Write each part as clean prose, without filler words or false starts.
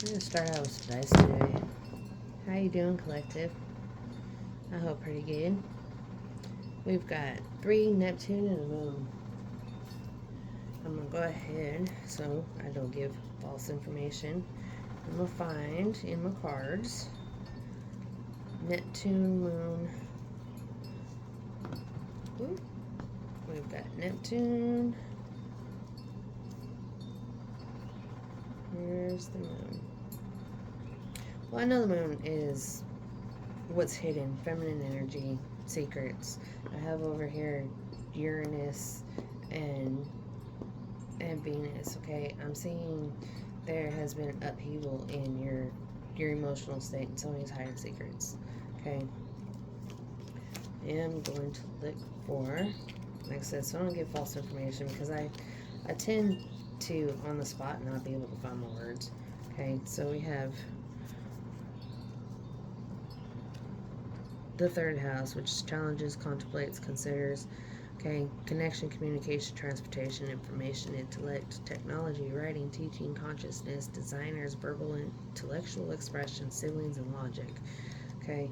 I'm going to start out with some advice today. How you doing, collective? I hope pretty good. We've got 3 Neptune and a moon. I'm going to go ahead so I don't give false information. I'm going to find in my cards Neptune, moon. Ooh. We've got Neptune. Here's the moon. Well, I know the moon is what's hidden, feminine energy, secrets. I have over here Uranus and Venus. Okay, I'm seeing there has been upheaval in your emotional state, and somebody's hiding secrets. Okay, and I'm going to look for, like I said, so I don't give false information, because I tend to on the spot not be able to find my words. Okay, so we have the 3rd house, which challenges, contemplates, considers. Okay, connection, communication, transportation, information, intellect, technology, writing, teaching, consciousness, designers, verbal, intellectual expression, siblings, and logic. Okay,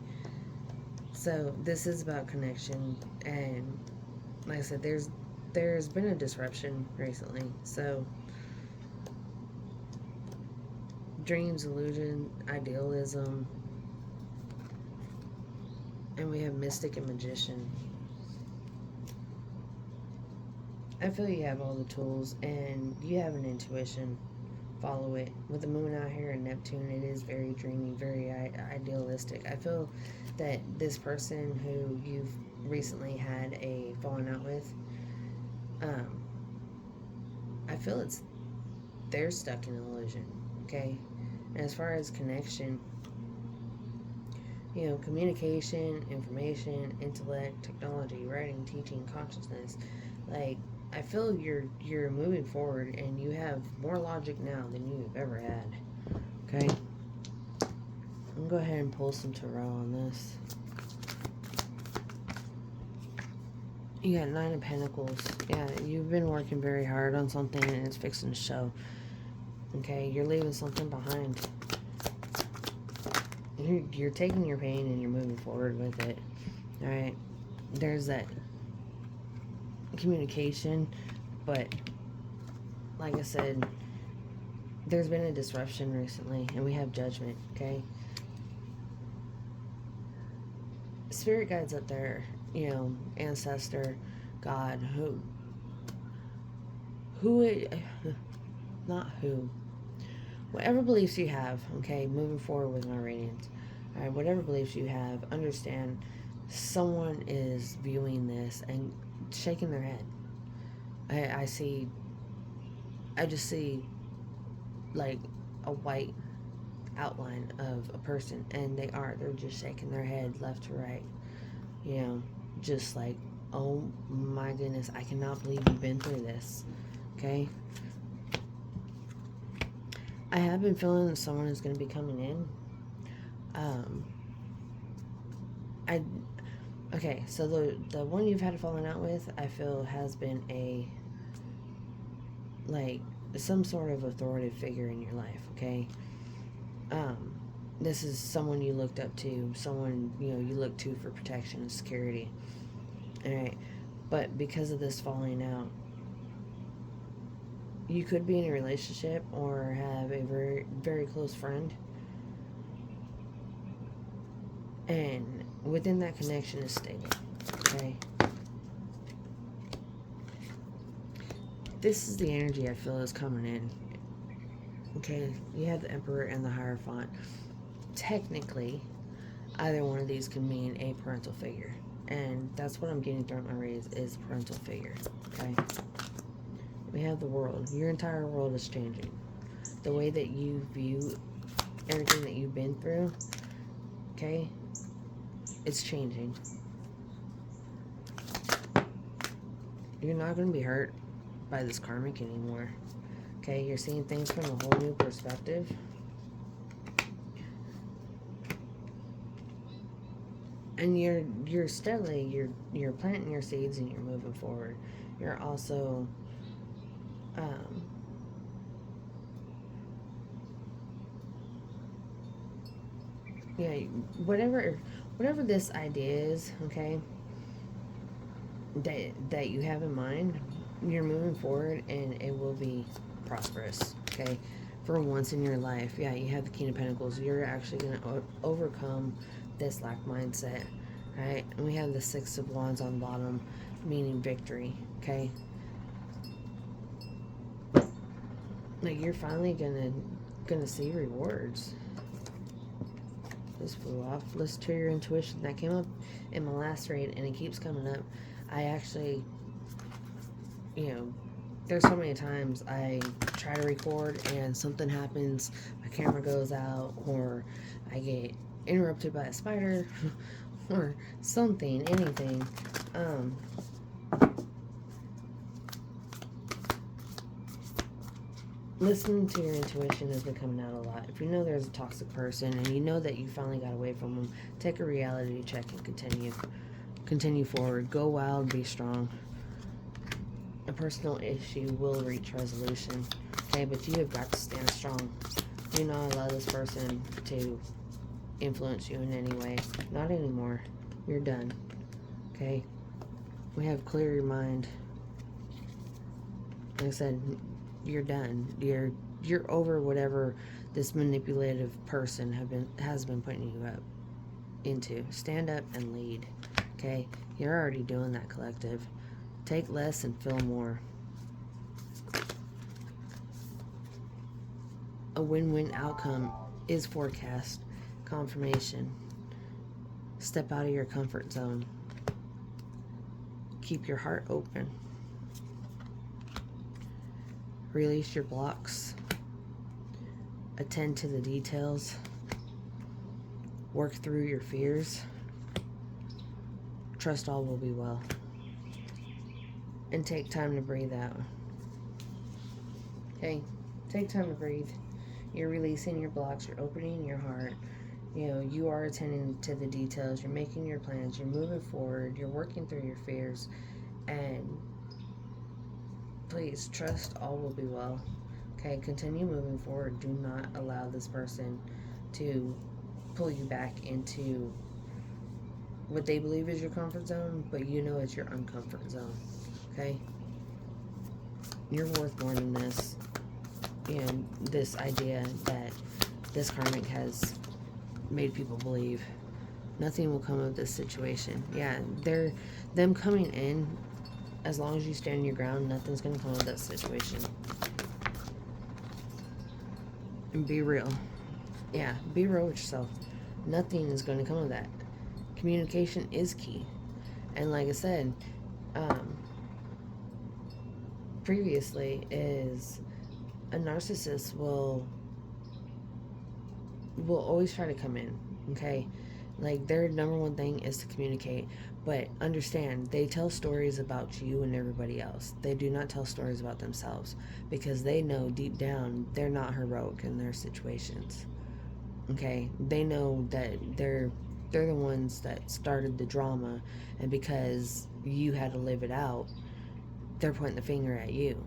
so this is about connection, and like I said, there's been a disruption recently. So dreams, illusion, idealism, and we have mystic and magician. I feel you have all the tools and you have an intuition. Follow it. With the moon out here in Neptune, it is very dreamy, very idealistic. I feel that this person who you've recently had a falling out with, I feel they're stuck in illusion. Okay, and as far as connection, communication, information, intellect, technology, writing, teaching, consciousness, like, I feel you're moving forward and you have more logic now than you've ever had. Okay, I'm gonna go ahead and pull some tarot on this. You got 9 of Pentacles. Yeah, you've been working very hard on something and it's fixing to show. Okay, you're leaving something behind. You're taking your pain and you're moving forward with it. Alright, there's that communication, but like I said, there's been a disruption recently, and we have judgment. Okay, spirit guides up there, ancestor, God, not who, whatever beliefs you have. Okay, moving forward with my radiance. All right, whatever beliefs you have, understand someone is viewing this and shaking their head. I just see like a white outline of a person, and they're just shaking their head left to right, just like, oh my goodness, I cannot believe you've been through this. Okay, I have been feeling that someone is going to be coming in. Okay, so the one you've had a falling out with, I feel, has been some sort of authoritative figure in your life. Okay, this is someone you looked up to, someone you look to for protection and security. All right, but because of this falling out, you could be in a relationship or have a very, very close friend, and within that connection is stable. Okay, this is the energy I feel is coming in. Okay, you have the Emperor and the Hierophant. Technically, either one of these can mean a parental figure, and that's what I'm getting throughout my reads, is parental figure. Okay, we have the world. Your entire world is changing. The way that you view everything that you've been through, okay, it's changing. You're not going to be hurt by this karmic anymore. Okay, you're seeing things from a whole new perspective. And you're steadily, you're planting your seeds and you're moving forward. You're also Yeah, whatever this idea is, okay, that you have in mind, you're moving forward and it will be prosperous, okay? For once in your life, yeah, you have the King of Pentacles. You're actually going to overcome this lack mindset, right? And we have the Six of Wands on the bottom, meaning victory, okay? Like, you're finally gonna see rewards. This flew off. Listen to your intuition. That came up in my last read, and it keeps coming up. I actually, there's so many times I try to record and something happens, my camera goes out, or I get interrupted by a spider, or something, anything. Listening to your intuition has been coming out a lot. If you know there's a toxic person and you know that you finally got away from them, take a reality check and continue forward. Go wild, be strong. A personal issue will reach resolution, okay? But you have got to stand strong. Do not allow this person to influence you in any way. Not anymore. You're done, okay? We have clear your mind. Like I said, you're done. You're over whatever this manipulative person has been putting you up into. Stand up and lead, okay? You're already doing that, collective. Take less and feel more. A win-win outcome is forecast. Confirmation. Step out of your comfort zone. Keep your heart open. Release your blocks. Attend to the details. Work through your fears. Trust all will be well. And take time to breathe out. Okay? Take time to breathe. You're releasing your blocks. You're opening your heart. You are attending to the details. You're making your plans. You're moving forward. You're working through your fears. And please, trust all will be well. Okay? Continue moving forward. Do not allow this person to pull you back into what they believe is your comfort zone, but it's your uncomfort zone. Okay? You're worth more than this. This idea that this karmic has made people believe. Nothing will come of this situation. Yeah, them coming in, as long as you stand your ground, nothing's going to come of that situation. And be real. Yeah, be real with yourself. Nothing is going to come of that. Communication is key. And like I said, previously, is a narcissist will always try to come in, okay? Like, their number one thing is to communicate. But understand, they tell stories about you and everybody else. They do not tell stories about themselves, because they know deep down they're not heroic in their situations. Okay? They know that they're the ones that started the drama, and because you had to live it out, they're pointing the finger at you.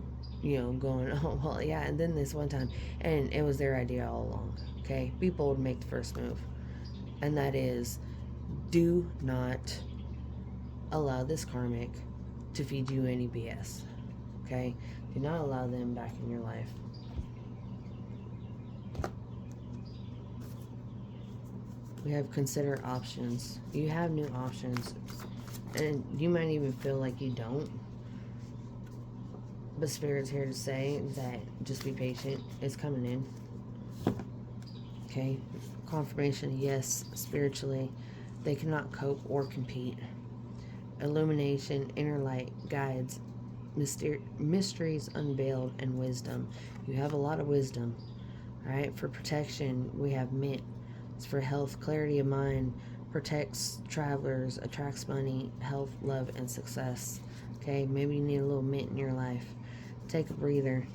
Going, oh, well, yeah, and then this one time, and it was their idea all along. Okay? Be bold, make the first move. And that is, do not allow this karmic to feed you any BS. Okay? Do not allow them back in your life. We have consider options. You have new options. And you might even feel like you don't. But Spirit's here to say that just be patient. It's coming in. Okay? Confirmation, yes, spiritually. They cannot cope or compete. Illumination, inner light, guides, mysteries unveiled, and wisdom. You have a lot of wisdom. Alright? For protection, we have mint. It's for health, clarity of mind, protects travelers, attracts money, health, love, and success. Okay? Maybe you need a little mint in your life. Take a breather.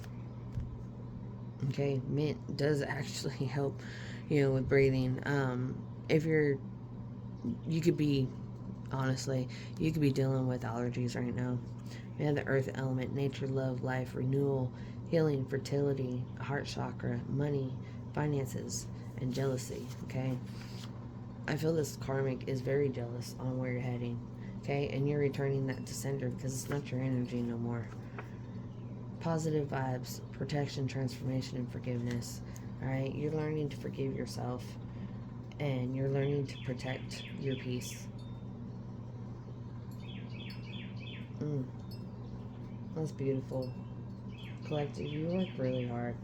Okay? Mint does actually help, with breathing. If you could be, honestly, you could be dealing with allergies right now. We have the earth element, nature, love, life, renewal, healing, fertility, heart chakra, money, finances, and jealousy. Okay? I feel this karmic is very jealous on where you're heading. Okay, and you're returning that to sender because it's not your energy no more. Positive vibes, protection, transformation, and forgiveness. All right, you're learning to forgive yourself, and you're learning to protect your peace. Mm, that's beautiful. Collective, you work really hard,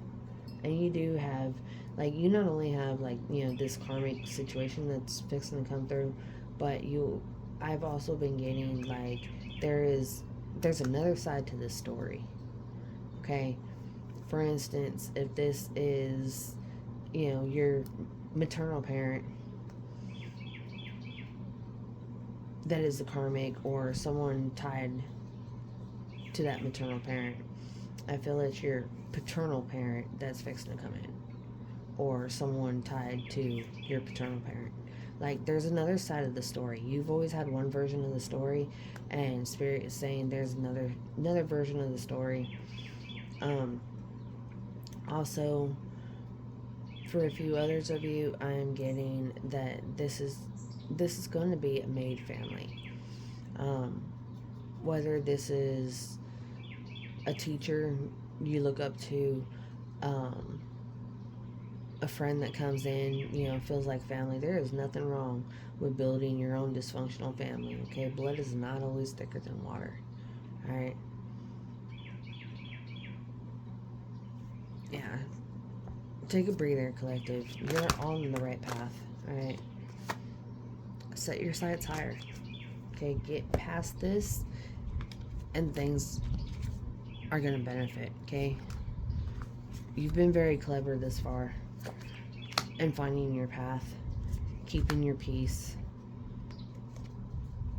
and you do have, like, you not only have, like, this karmic situation that's fixing to come through, but I've also been getting, like, there's another side to this story. Okay, for instance, if this is, your maternal parent that is the karmic, or someone tied to that maternal parent, I feel it's your paternal parent that's fixing to come in, or someone tied to your paternal parent. Like, there's another side of the story. You've always had one version of the story, and Spirit is saying there's another version of the story. Also, for a few others of you, I'm getting that this is going to be a made family. Whether this is a teacher you look up to, a friend that comes in, feels like family. There is nothing wrong with building your own dysfunctional family. Okay, blood is not always thicker than water. All right. Yeah. Take a breather, collective. You're on the right path. All right. Set your sights higher. Okay, get past this, and things are gonna benefit. Okay. You've been very clever this far in finding your path, keeping your peace.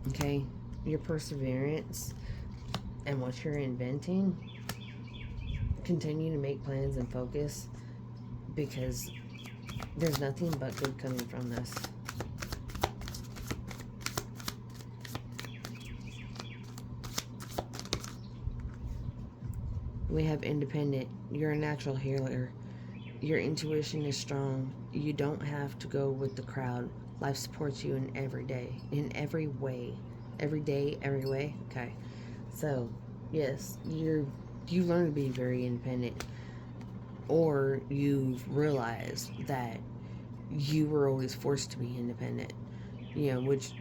Okay, your perseverance and what you're inventing. Continue to make plans and focus, because there's nothing but good coming from this. We have independent. You're a natural healer. Your intuition is strong. You don't have to go with the crowd. Life supports you in every day, in every way. Every day, every way. Okay. So, yes, you learn to be very independent, or you've realized that you were always forced to be independent. Which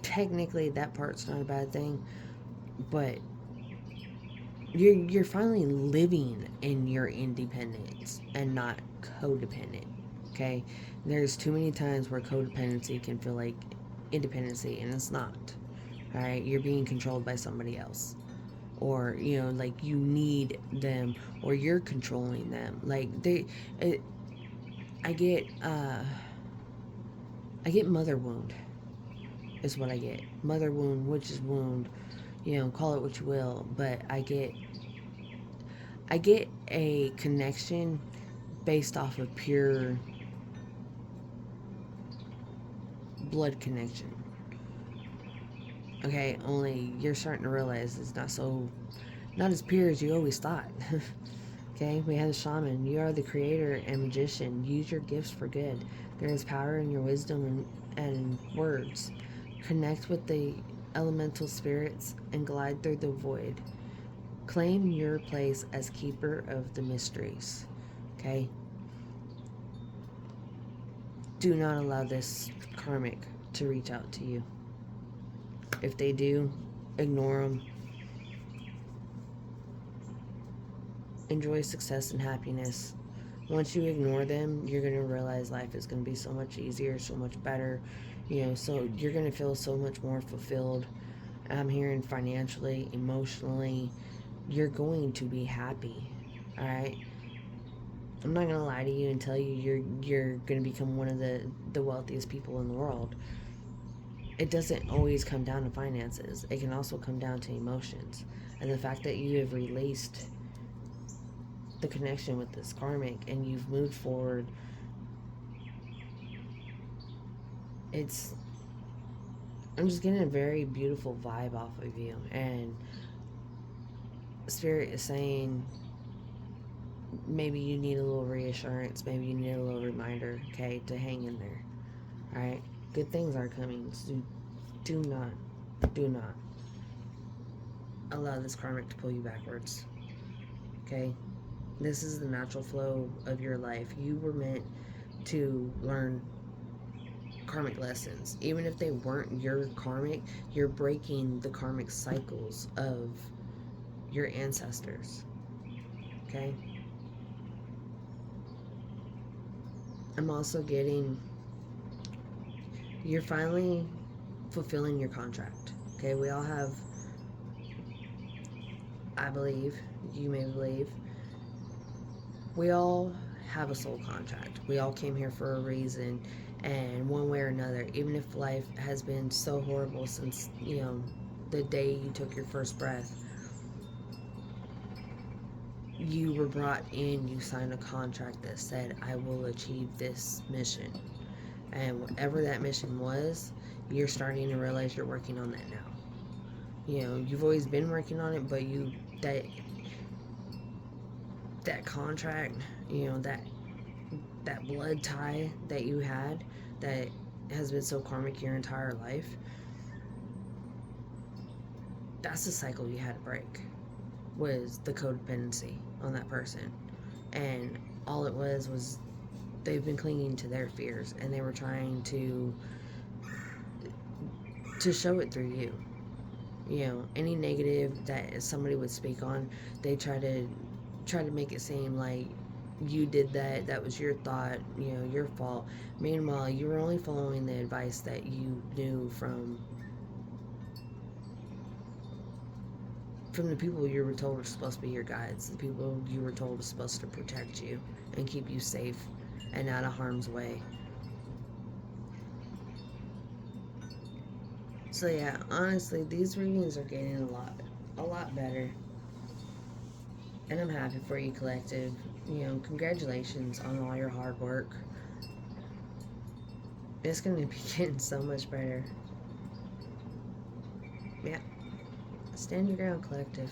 technically that part's not a bad thing, but you're finally living in your independence and not codependent. Okay, there's too many times where codependency can feel like independency, and it's not. All right, you're being controlled by somebody else, or like you need them, or you're controlling them. Like I get mother wound is what I get. Mother wound, witch's wound, call it what you will, but I get a connection based off of pure blood connection. Okay, only you're starting to realize it's not as pure as you always thought. Okay, we have the shaman. You are the creator and magician. Use your gifts for good. There is power in your wisdom and words. Connect with the elemental spirits and glide through the void. Claim your place as keeper of the mysteries. Okay? Do not allow this karmic to reach out to you. If they do, ignore them. Enjoy success and happiness. Once you ignore them, you're going to realize life is going to be so much easier, so much better. So you're going to feel so much more fulfilled. I'm hearing financially, emotionally, you're going to be happy. All right? I'm not going to lie to you and tell you you're going to become one of the wealthiest people in the world. It doesn't always come down to finances. It can also come down to emotions. And the fact that you have released the connection with this karmic and you've moved forward, I'm just getting a very beautiful vibe off of you. And Spirit is saying maybe you need a little reassurance, maybe you need a little reminder, okay, to hang in there. All right? Good things are coming. So do not allow this karmic to pull you backwards. Okay? This is the natural flow of your life. You were meant to learn karmic lessons. Even if they weren't your karmic, you're breaking the karmic cycles of your ancestors. Okay? I'm also getting, you're finally fulfilling your contract. Okay? We all have, I believe, you may believe, we all have a soul contract. We all came here for a reason, and one way or another, even if life has been so horrible since, the day you took your first breath, you were brought in, you signed a contract that said, I will achieve this mission. And whatever that mission was, you're starting to realize you're working on that now. You've always been working on it, but that contract, that blood tie that you had that has been so karmic your entire life, that's the cycle you had to break, was the codependency on that person. And all it was they've been clinging to their fears, and they were trying to show it through you. Any negative that somebody would speak on, they try to make it seem like you did that was your thought, your fault. Meanwhile, you were only following the advice that you knew from the people you were told were supposed to be your guides, the people you were told were supposed to protect you and keep you safe and out of harm's way. So yeah, honestly, these readings are getting a lot better. And I'm happy for you, collective. Congratulations on all your hard work. It's going to be getting so much better. Yeah. Stand your ground, collective.